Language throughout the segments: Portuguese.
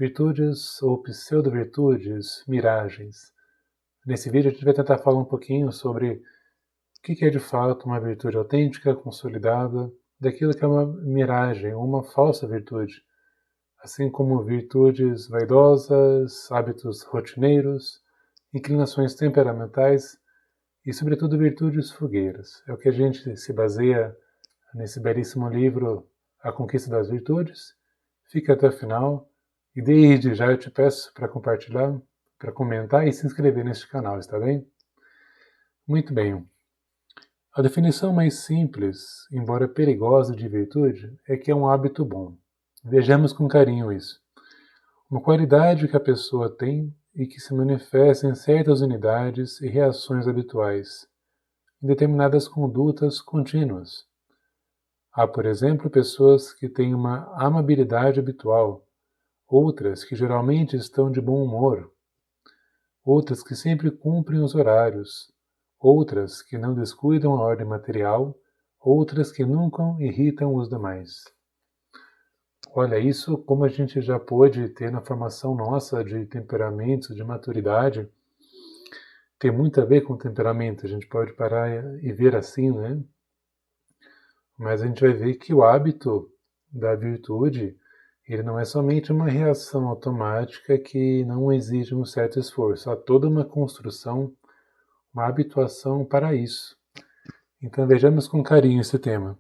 Virtudes ou pseudo-virtudes, miragens. Nesse vídeo a gente vai tentar falar um pouquinho sobre o que é de fato uma virtude autêntica, consolidada, daquilo que é uma miragem, uma falsa virtude, assim como virtudes vaidosas, hábitos rotineiros, inclinações temperamentais e, sobretudo, virtudes fogueiras. É o que a gente se baseia nesse belíssimo livro A Conquista das Virtudes. Fica até o final e desde já eu te peço para compartilhar, para comentar e se inscrever neste canal, está bem? Muito bem. A definição mais simples, embora perigosa, de virtude é que é um hábito bom. Vejamos com carinho isso. Uma qualidade que a pessoa tem e que se manifesta em certas unidades e reações habituais, em determinadas condutas contínuas. Há, por exemplo, pessoas que têm uma amabilidade habitual, outras que geralmente estão de bom humor, outras que sempre cumprem os horários, outras que não descuidam a ordem material, outras que nunca irritam os demais. Olha, isso como a gente já pôde ter na formação nossa de temperamento, de maturidade, tem muito a ver com temperamento, a gente pode parar e ver assim, né? Mas a gente vai ver que o hábito da virtude, ele não é somente uma reação automática que não exige um certo esforço, há toda uma construção, uma habituação para isso. Então vejamos com carinho esse tema.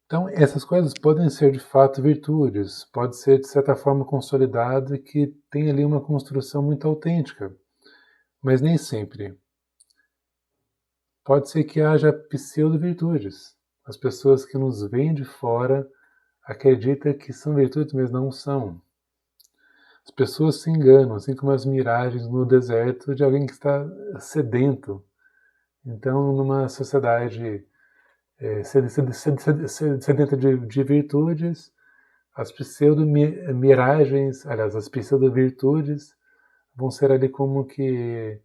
Então essas coisas podem ser de fato virtudes, pode ser de certa forma consolidado e que tem ali uma construção muito autêntica, mas nem sempre. Pode ser que haja pseudo-virtudes. As pessoas que nos veem de fora acreditam que são virtudes, mas não são. As pessoas se enganam, assim como as miragens no deserto de alguém que está sedento. Então, numa sociedade sedenta de virtudes, as pseudo-miragens, aliás, as pseudo-virtudes vão ser ali como que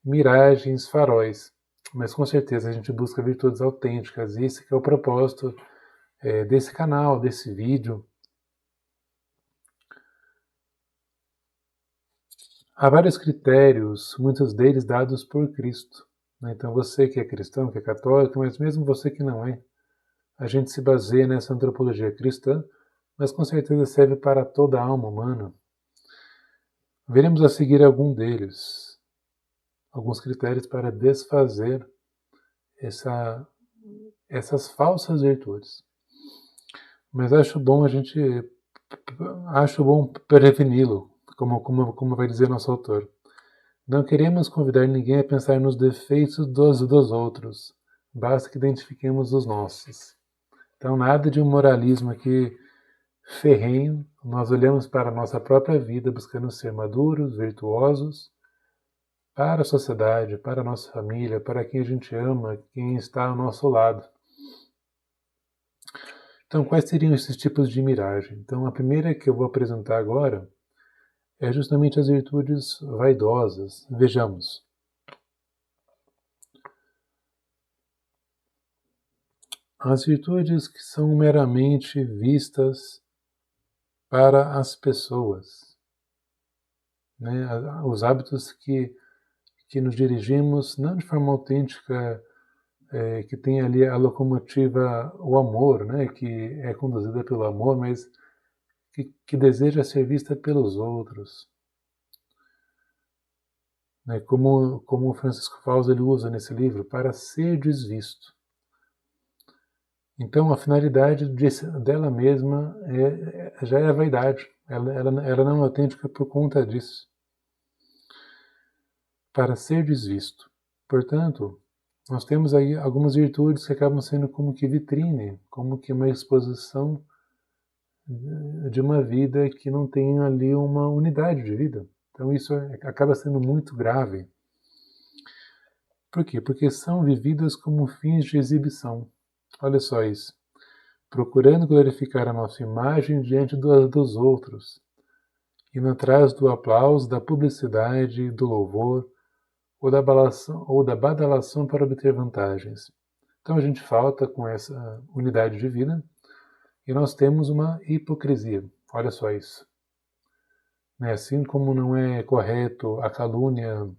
miragens, faróis. Mas com certeza a gente busca virtudes autênticas, e esse que é o propósito desse canal, desse vídeo. Há vários critérios, muitos deles dados por Cristo. Então você que é cristão, que é católico, mas mesmo você que não é, a gente se baseia nessa antropologia cristã, mas com certeza serve para toda a alma humana. Veremos a seguir algum deles, alguns critérios para desfazer essas falsas virtudes. Mas acho bom preveni-lo, como vai dizer nosso autor. Não queremos convidar ninguém a pensar nos defeitos dos outros, basta que identifiquemos os nossos. Então nada de um moralismo aqui ferrenho, nós olhamos para a nossa própria vida buscando ser maduros, virtuosos, para a sociedade, para a nossa família, para quem a gente ama, quem está ao nosso lado. Então, quais seriam esses tipos de miragem? Então, a primeira que eu vou apresentar agora é justamente as virtudes vaidosas. Vejamos. As virtudes que são meramente vistas para as pessoas, né? Os hábitos que nos dirigimos não de forma autêntica, que tem ali a locomotiva, o amor, né? Que é conduzida pelo amor, mas que deseja ser vista pelos outros. Né? Como o Francisco Fausto ele usa nesse livro, para ser desvisto. Então a finalidade dela mesma já é a vaidade, ela não é autêntica por conta disso. Para ser desvisto. Portanto, nós temos aí algumas virtudes que acabam sendo como que vitrine, como que uma exposição de uma vida que não tem ali uma unidade de vida. Então isso acaba sendo muito grave. Por quê? Porque são vividas como fins de exibição. Olha só isso. Procurando glorificar a nossa imagem diante dos outros, indo atrás do aplauso, da publicidade, do louvor, ou da badalação para obter vantagens. Então a gente falta com essa unidade de vida E nós temos uma hipocrisia. Olha só isso. Assim como não é correto a calúnia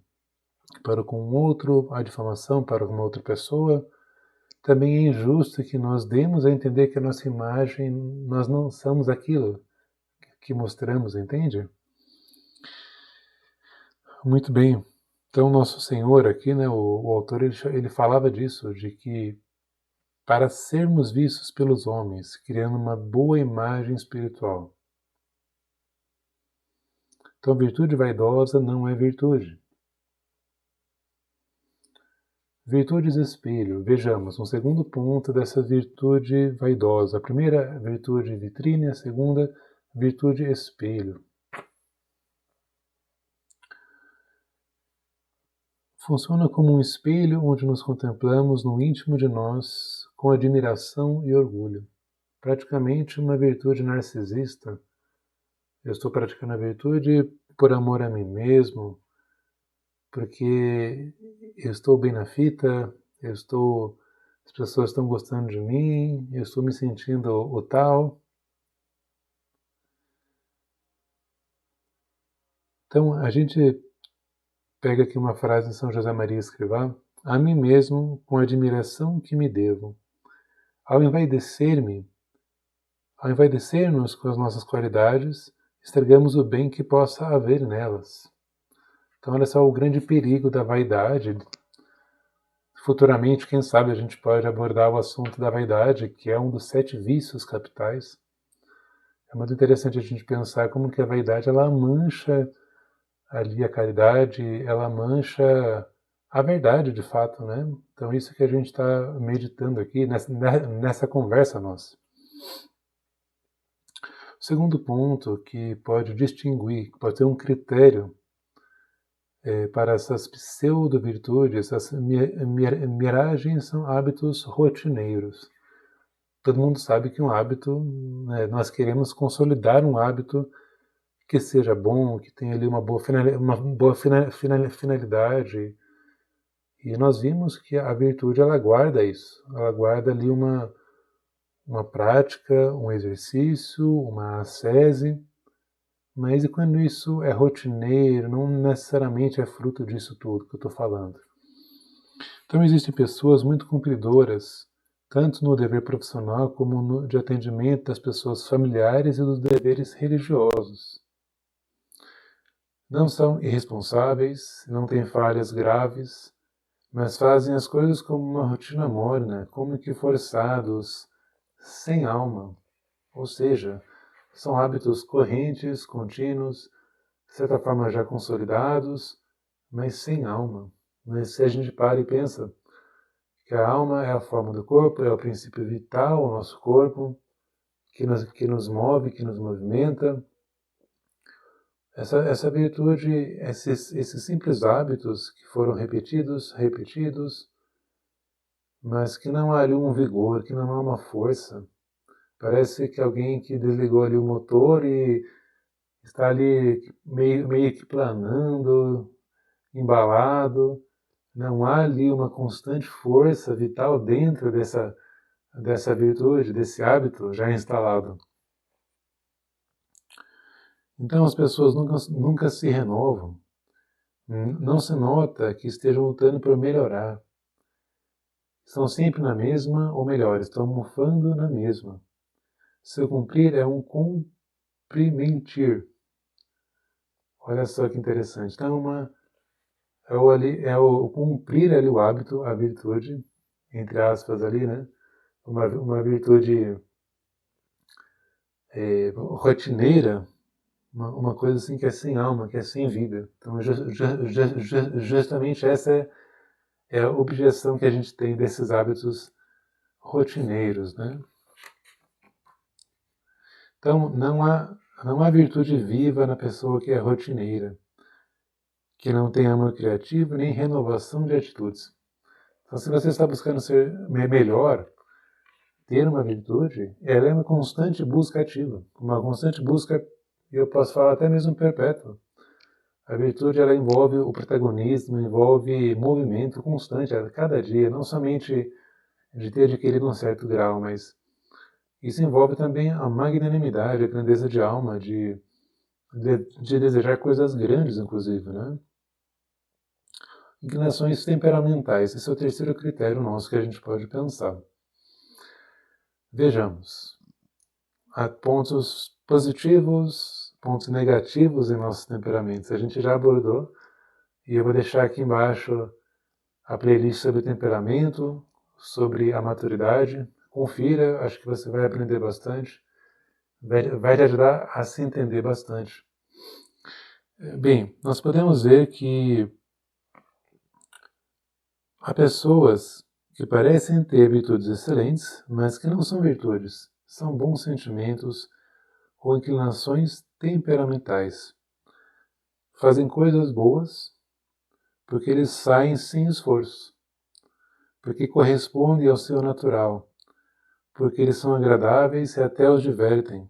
para com um outro, a difamação para uma outra pessoa, também é injusto que nós demos a entender que a nossa imagem, nós não somos aquilo que mostramos, entende? Muito bem. Então, nosso Senhor aqui, o autor, ele falava disso, de que para sermos vistos pelos homens, criando uma boa imagem espiritual. Então, virtude vaidosa não é virtude. Virtudes espelho. Vejamos, um segundo ponto dessa virtude vaidosa. A primeira, virtude vitrine, a segunda, virtude espelho. Funciona como um espelho onde nos contemplamos no íntimo de nós com admiração e orgulho. Praticamente uma virtude narcisista. Eu estou praticando a virtude por amor a mim mesmo, porque eu estou bem na fita, as pessoas estão gostando de mim, eu estou me sentindo o tal. Então, a gente pega aqui uma frase de São José Maria Escrivá: a mim mesmo, com a admiração que me devo. Ao envaidecer-nos com as nossas qualidades, estragamos o bem que possa haver nelas. Então, olha só o grande perigo da vaidade. Futuramente, quem sabe, a gente pode abordar o assunto da vaidade, que é um dos 7 vícios capitais. É muito interessante a gente pensar como que a vaidade ela mancha ali a caridade, ela mancha a verdade de fato, né? Então isso que a gente está meditando aqui nessa conversa nossa. O segundo ponto que pode distinguir, que pode ter um critério para essas pseudo-virtudes, essas miragens são hábitos rotineiros. Todo mundo sabe que um hábito, né, nós queremos consolidar um hábito que seja bom, que tenha ali uma boa finalidade. E nós vimos que a virtude ela guarda isso, ela guarda ali uma prática, um exercício, uma ascese, mas e quando isso é rotineiro, não necessariamente é fruto disso tudo que eu estou falando. Então existem pessoas muito cumpridoras, tanto no dever profissional como no de atendimento das pessoas familiares e dos deveres religiosos. Não são irresponsáveis, não têm falhas graves, mas fazem as coisas como uma rotina morna, como que forçados, sem alma. Ou seja, são hábitos correntes, contínuos, de certa forma já consolidados, mas sem alma. Mas se a gente para e pensa que a alma é a forma do corpo, é o princípio vital, o nosso corpo, que nos move, que nos movimenta, essa virtude, esses simples hábitos que foram repetidos, mas que não há ali um vigor, que não há uma força. Parece que alguém que desligou ali o motor e está ali meio que planando, embalado. Não há ali uma constante força vital dentro dessa virtude, desse hábito já instalado. Então as pessoas nunca se renovam. Não se nota que estejam lutando por melhorar. Estão sempre na mesma, ou melhor, estão mofando na mesma. Seu cumprir é um cumprimentir. Olha só que interessante. Então, é o cumprir ali o hábito, a virtude, entre aspas ali, né? Uma virtude rotineira, uma coisa assim que é sem alma, que é sem vida. Então, justamente essa é a objeção que a gente tem desses hábitos rotineiros, né? Então, não há virtude viva na pessoa que é rotineira, que não tem amor criativo nem renovação de atitudes. Então, se você está buscando ser melhor, ter uma virtude, ela é uma constante busca ativa, uma constante busca, eu posso falar até mesmo perpétua. A virtude ela envolve o protagonismo, envolve movimento constante a cada dia, não somente de ter adquirido um certo grau, mas Isso envolve também a magnanimidade, a grandeza de alma, de desejar coisas grandes, inclusive, né? Inclinações temperamentais, esse é o terceiro critério nosso que a gente pode pensar. Vejamos, há pontos positivos, pontos negativos em nossos temperamentos. A gente já abordou, e eu vou deixar aqui embaixo a playlist sobre temperamento, sobre a maturidade. Confira, acho que você vai aprender bastante, vai te ajudar a se entender bastante. Bem, nós podemos ver que há pessoas que parecem ter virtudes excelentes, mas que não são virtudes, são bons sentimentos ou inclinações temperamentais. Fazem coisas boas porque eles saem sem esforço, porque correspondem ao seu natural, porque eles são agradáveis e até os divertem.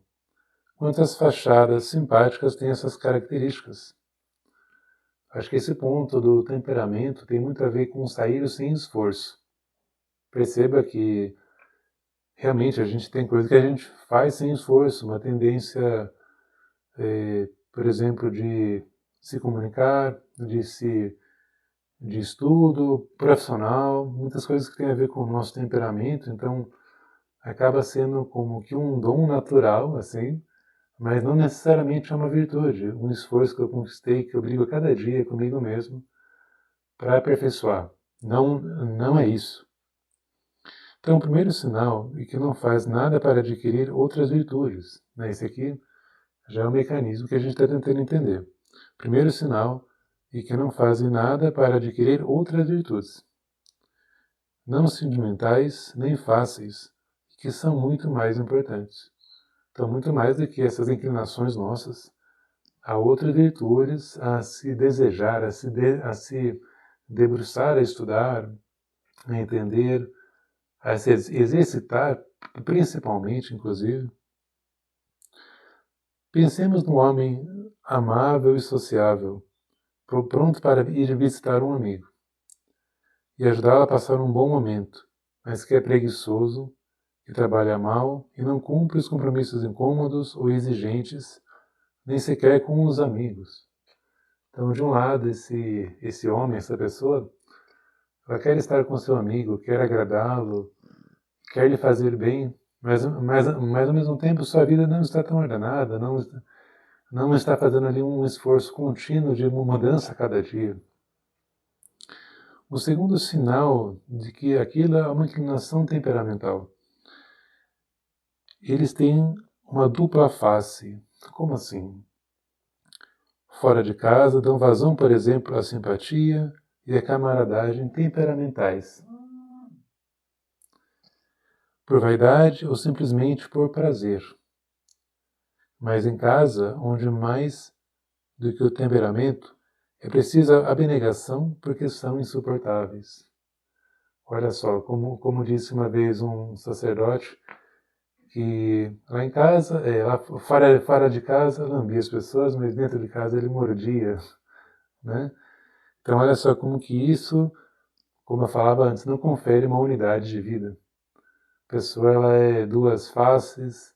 Quantas fachadas simpáticas têm essas características? Acho que esse ponto do temperamento tem muito a ver com sair sem esforço. Perceba que realmente a gente tem coisa que a gente faz sem esforço, uma tendência, por exemplo, de se comunicar, de estudo profissional, muitas coisas que têm a ver com o nosso temperamento, então acaba sendo como que um dom natural, assim, mas não necessariamente é uma virtude, um esforço que eu conquistei, que eu brigo a cada dia comigo mesmo para aperfeiçoar. Não, não é isso. Então, o primeiro sinal é que não faz nada para adquirir outras virtudes. Né? Esse aqui já é um mecanismo que a gente está tentando entender. Primeiro sinal é que não fazem nada para adquirir outras virtudes. Não sentimentais nem fáceis, que são muito mais importantes. Então, muito mais do que essas inclinações nossas, há outras virtudes a se desejar, a se debruçar, a estudar, a entender, a se exercitar, principalmente, inclusive. Pensemos no homem amável e sociável, pronto para ir visitar um amigo e ajudá-lo a passar um bom momento, mas que é preguiçoso, que trabalha mal e não cumpre os compromissos incômodos ou exigentes, nem sequer com os amigos. Então, de um lado, esse homem, essa pessoa, ela quer estar com seu amigo, quer agradá-lo, quer lhe fazer bem, mas ao mesmo tempo sua vida não está tão ordenada, não está fazendo ali um esforço contínuo de uma mudança a cada dia. O segundo sinal de que aquilo é uma inclinação temperamental. Eles têm uma dupla face. Como assim? Fora de casa, dão vazão, por exemplo, à simpatia e à camaradagem temperamentais. Por vaidade ou simplesmente por prazer. Mas em casa, onde mais do que o temperamento, é preciso abnegação porque são insuportáveis. Olha só, como disse uma vez um sacerdote, que lá em casa, lá fora de casa, lambia as pessoas, mas dentro de casa ele mordia, né? Então olha só como que isso, como eu falava antes, não confere uma unidade de vida. A pessoa ela é duas faces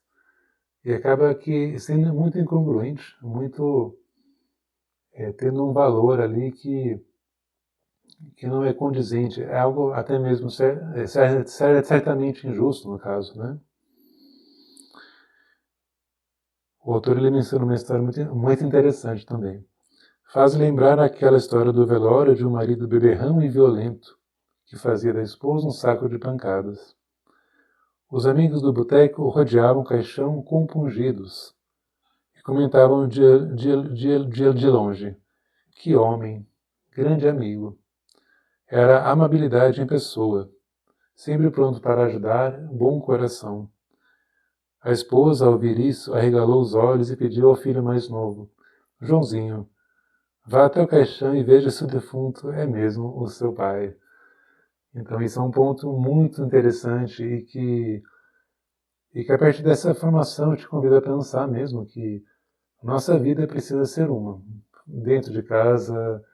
e acaba que sendo muito incongruente, muito tendo um valor ali que não é condizente, é algo até mesmo certamente injusto no caso, né? O autor ele menciona uma história muito interessante também. Faz lembrar aquela história do velório de um marido beberrão e violento, que fazia da esposa um saco de pancadas. Os amigos do boteco rodeavam o caixão compungidos e comentavam de longe: que homem, grande amigo. Era amabilidade em pessoa, sempre pronto para ajudar, bom coração. A esposa, ao ouvir isso, arregalou os olhos e pediu ao filho mais novo: Joãozinho, vá até o caixão e veja se o defunto é mesmo o seu pai. Então isso é um ponto muito interessante e que a partir dessa formação eu te convido a pensar mesmo que nossa vida precisa ser uma. Dentro de casa,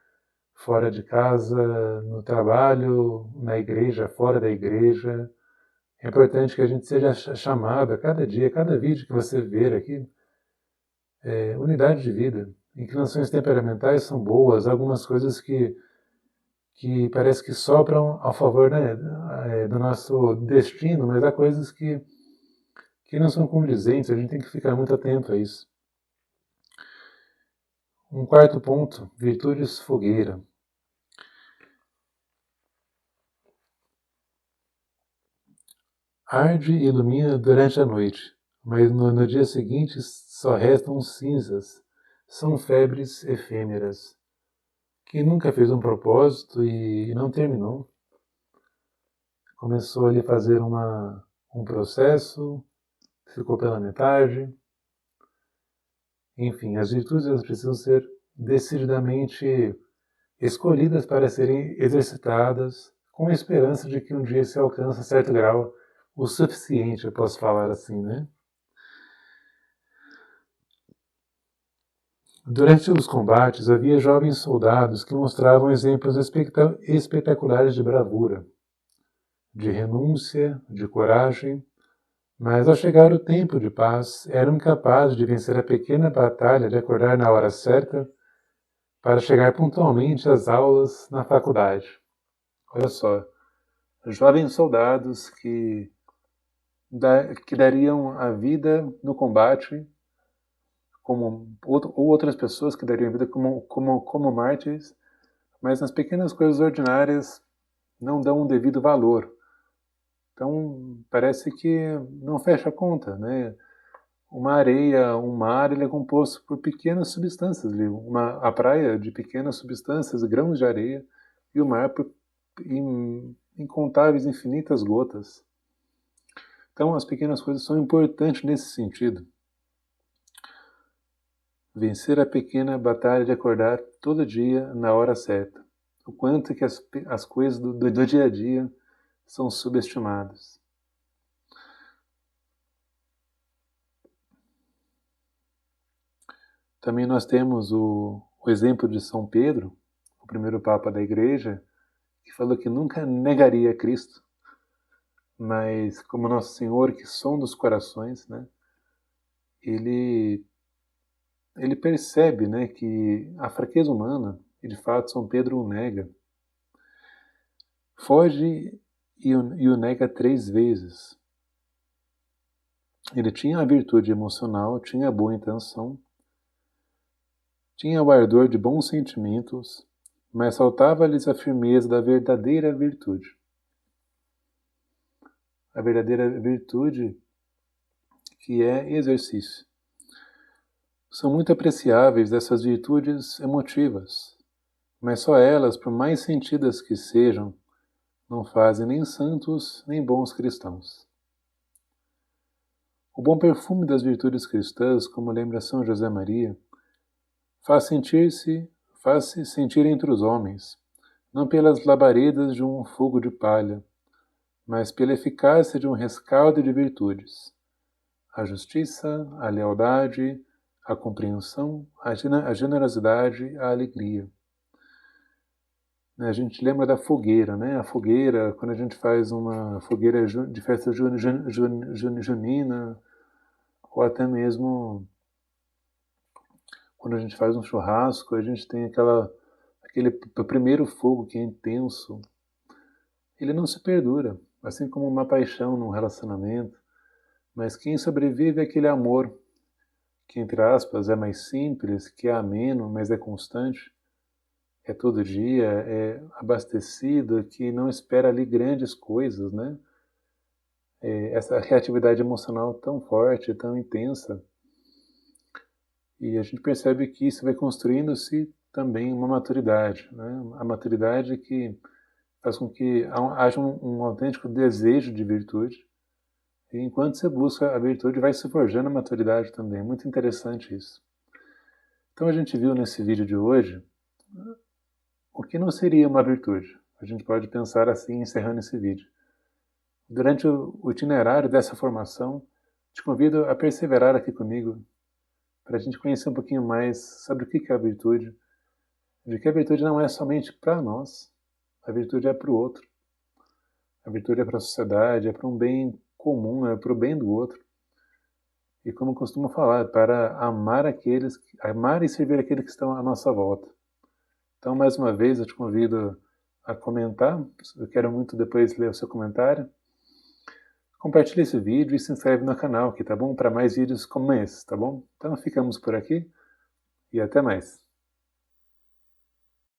fora de casa, no trabalho, na igreja, fora da igreja. É importante que a gente seja chamado a cada dia, a cada vídeo que você ver aqui, unidade de vida. Inclinações temperamentais são boas, algumas coisas que parece que sopram a favor, né, do nosso destino, mas há coisas que não são condizentes, a gente tem que ficar muito atento a isso. Um quarto ponto, virtudes fogueira. Arde e ilumina durante a noite, mas no dia seguinte só restam cinzas. São febres efêmeras. Quem nunca fez um propósito e não terminou, começou ali a fazer um processo, ficou pela metade. Enfim, as virtudes elas precisam ser decididamente escolhidas para serem exercitadas com a esperança de que um dia se alcança certo grau, o suficiente, eu posso falar assim, né? Durante os combates havia jovens soldados que mostravam exemplos espetaculares de bravura, de renúncia, de coragem, mas ao chegar o tempo de paz eram incapazes de vencer a pequena batalha de acordar na hora certa para chegar pontualmente às aulas na faculdade. Olha só, jovens soldados que dariam a vida no combate, ou outras pessoas que dariam a vida como mártires, mas nas pequenas coisas ordinárias não dão um devido valor. Então, parece que não fecha a conta, né? Uma areia, um mar, ele é composto por pequenas substâncias. A praia de pequenas substâncias, grãos de areia, e o mar por incontáveis, infinitas gotas. Então, as pequenas coisas são importantes nesse sentido. Vencer a pequena batalha de acordar todo dia na hora certa. O quanto que as coisas do dia a dia são subestimadas. Também nós temos o exemplo de São Pedro, o primeiro Papa da Igreja, que falou que nunca negaria Cristo, mas como Nosso Senhor, que sonda os corações, né, ele percebe, né, que a fraqueza humana, e de fato São Pedro o nega, foge e o nega 3 vezes. Ele tinha a virtude emocional, tinha a boa intenção, tinha o ardor de bons sentimentos, mas faltava-lhes a firmeza da verdadeira virtude. A verdadeira virtude que é exercício. São muito apreciáveis essas virtudes emotivas, mas só elas, por mais sentidas que sejam, não fazem nem santos nem bons cristãos. O bom perfume das virtudes cristãs, como lembra São José Maria, faz-se sentir entre os homens, não pelas labaredas de um fogo de palha, mas pela eficácia de um rescaldo de virtudes. A justiça, a lealdade, a compreensão, a generosidade, a alegria. A gente lembra da fogueira, né? A fogueira, quando a gente faz uma fogueira de festa junina, ou até mesmo quando a gente faz um churrasco, a gente tem aquele primeiro fogo que é intenso. Ele não se perdura, assim como uma paixão num relacionamento, mas quem sobrevive é aquele amor que, entre aspas, é mais simples, que é ameno, mas é constante, é todo dia, é abastecido, que não espera ali grandes coisas, né? Essa reatividade emocional tão forte, tão intensa. E a gente percebe que isso vai construindo-se também uma maturidade, né? A maturidade que faz com que haja um autêntico desejo de virtude. E enquanto você busca a virtude, vai se forjando a maturidade também. Muito interessante isso. Então a gente viu nesse vídeo de hoje o que não seria uma virtude. A gente pode pensar assim, encerrando esse vídeo. Durante o itinerário dessa formação, te convido a perseverar aqui comigo para a gente conhecer um pouquinho mais sobre o que é a virtude, de que a virtude não é somente para nós, a virtude é para o outro. A virtude é para a sociedade, é para um bem comum, é para o bem do outro. E como eu costumo falar, para amar e servir aqueles que estão à nossa volta. Então, mais uma vez, eu te convido a comentar. Eu quero muito depois ler o seu comentário. Compartilhe esse vídeo e se inscreve no canal aqui, tá bom? Para mais vídeos como esse, tá bom? Então ficamos por aqui e até mais.